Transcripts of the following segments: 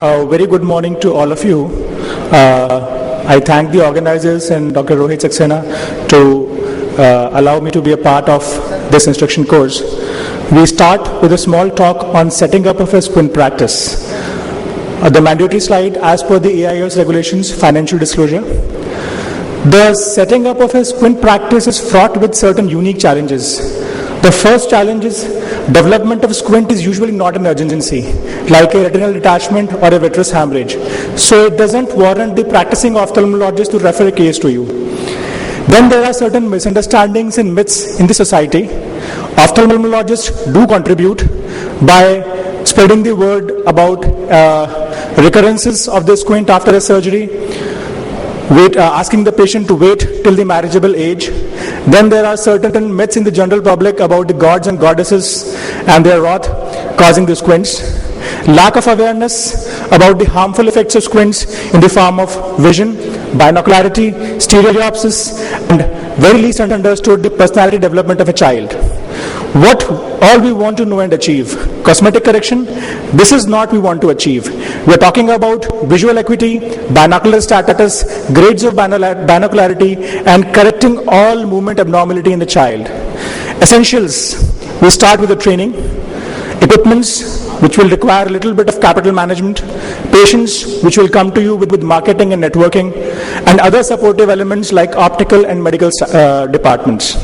Very good morning to all of you. I thank the organizers and Dr. Rohit Saxena to allow me to be a part of this instruction course. We start with a small talk on setting up of a squint practice. The mandatory slide, as per the AIO's regulations, financial disclosure. The setting up of a squint practice is fraught with certain unique challenges. The first challenge is development of squint is usually not an urgency, like a retinal detachment or a vitreous hemorrhage. So it doesn't warrant the practicing ophthalmologist to refer a case to you. Then there are certain misunderstandings and myths in the society. Ophthalmologists do contribute by spreading the word about recurrences of the squint after a surgery, asking the patient to wait till the marriageable age. Then there are certain myths in the general public about the gods and goddesses and their wrath causing the squints. Lack of awareness about the harmful effects of squints in the form of vision, binocularity, stereopsis, and very least understood the personality development of a child. What all we want to know and achieve? Cosmetic correction? This is not we want to achieve. We are talking about visual acuity, binocular status, grades of binocularity, and correcting all movement abnormality in the child. Essentials. We start with the training, equipments, which will require a little bit of capital management, patients, which will come to you with marketing and networking, and other supportive elements like optical and medical departments.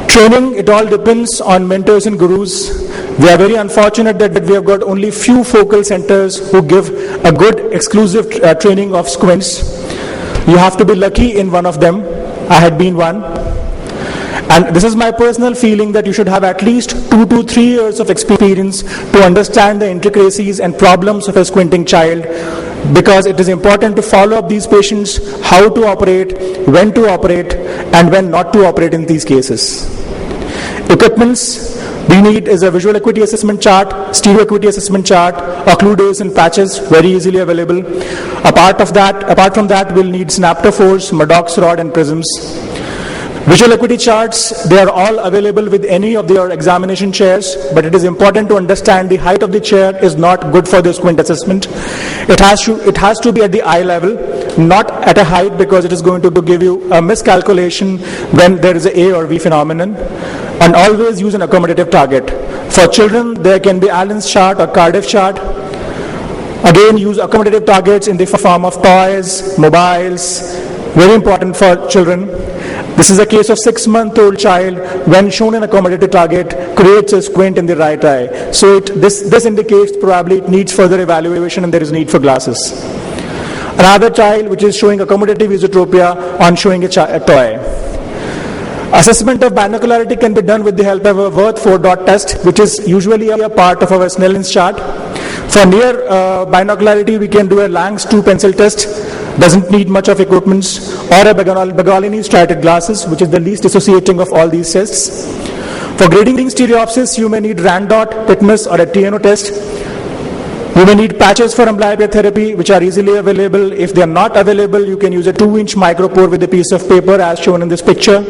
Training, it all depends on mentors and gurus. We are very unfortunate that we have got only few focal centers who give a good exclusive training of squints. You have to be lucky in one of them. I had been one. And this is my personal feeling that you should have at least 2 to 3 years of experience to understand the intricacies and problems of a squinting child, because it is important to follow up these patients, how to operate, when to operate, and when not to operate in these cases. Equipments we need is a visual acuity assessment chart, stereo acuity assessment chart, occluders and patches, very easily available. Apart from that, we'll need synaptophores, Maddox rod, and prisms. Visual acuity charts, they are all available with any of your examination chairs, but it is important to understand the height of the chair is not good for the squint assessment. It has to be at the eye level, not at a height, because it is going to give you a miscalculation when there is a A or V phenomenon. And always use an accommodative target. For children, there can be Allen's chart or Cardiff chart. Again, use accommodative targets in the form of toys, mobiles, very important for children. This is a case of 6-month-old child. When shown an accommodative target, creates a squint in the right eye. So this indicates probably it needs further evaluation and there is need for glasses. Another child which is showing accommodative esotropia on showing a toy. Assessment of binocularity can be done with the help of a Worth 4-dot test, which is usually a part of our Snellen's chart. For near binocularity, we can do a Lang's 2-pencil test. Doesn't need much of equipment, or a Bagolini striated glasses, which is the least associating of all these tests. For grading stereopsis, you may need Randot, tetanus, or a TNO test. You may need patches for amblyopia therapy, which are easily available. If they are not available, you can use a 2-inch micropore with a piece of paper, as shown in this picture.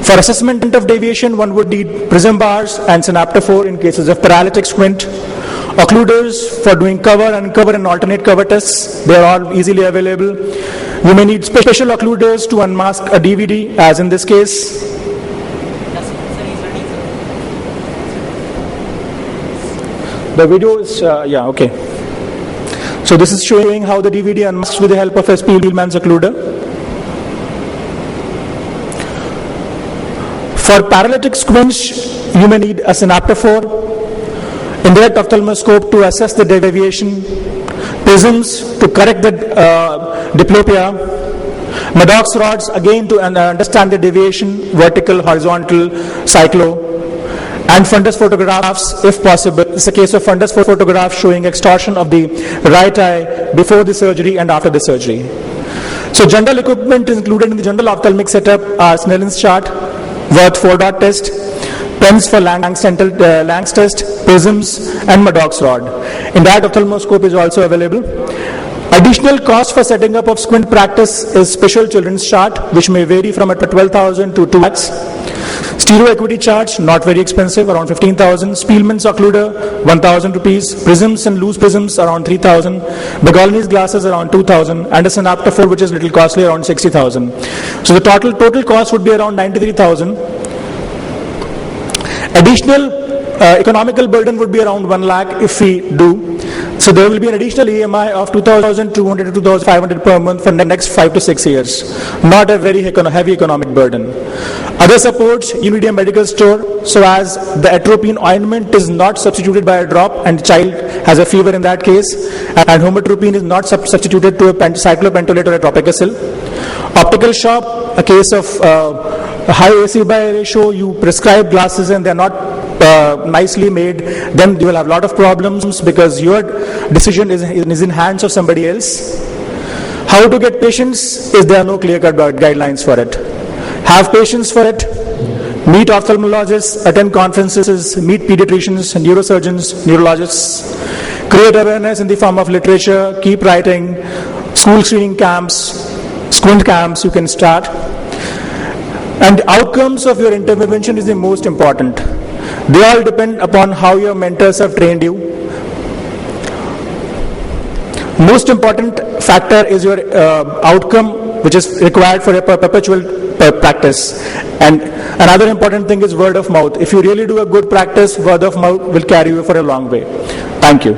For assessment of deviation, one would need prism bars and synaptophore in cases of paralytic squint. Occluders for doing cover, uncover, and alternate cover tests. They are all easily available. You may need special occluders to unmask a DVD, as in this case. The video is, okay. So this is showing how the DVD unmasks with the help of a Spielman's occluder. For paralytic squints, you may need a synaptophore, indirect ophthalmoscope to assess the deviation, prisms to correct the diplopia, Maddox rods again to understand the deviation, vertical, horizontal, cyclo, and fundus photographs if possible. It's a case of fundus photograph showing extortion of the right eye before the surgery and after the surgery. So general equipment is included in the general ophthalmic setup are Snellen's chart, Worth 4-dot test, pens for Lang's test, prisms, and Maddox rod. Indirect ophthalmoscope is also available. Additional cost for setting up of squint practice is special children's chart, which may vary from 12,000 to 2 lakhs. Stereo equity charge, not very expensive, around 15,000. Spielmann's occluder, 1,000 rupees. Prisms and loose prisms, around 3,000. Bergoglini's glasses, around 2,000. Anderson Aptophore, which is a little costly, around 60,000. So the total cost would be around 93,000. Additional economical burden would be around 1 lakh if we do. So there will be an additional EMI of 2,200 to 2,500 per month for the next 5 to 6 years. Not a very heavy economic burden. Other supports, you need a medical store, so as the atropine ointment is not substituted by a drop and the child has a fever in that case, and homatropine is not substituted to a cyclopentolate or a tropicacil. Optical shop, a case of high AC by ratio, you prescribe glasses and they are not nicely made, then you will have a lot of problems because your decision is in hands of somebody else. How to get patients is there are no clear-cut guidelines for it. Have patience for it. Meet ophthalmologists, attend conferences, meet pediatricians, neurosurgeons, neurologists. Create awareness in the form of literature, keep writing, school screening camps, squint camps you can start. And outcomes of your intervention is the most important. They all depend upon how your mentors have trained you. Most important factor is your outcome, which is required for a perpetual practice. And another important thing is word of mouth. If you really do a good practice, word of mouth will carry you for a long way. Thank you.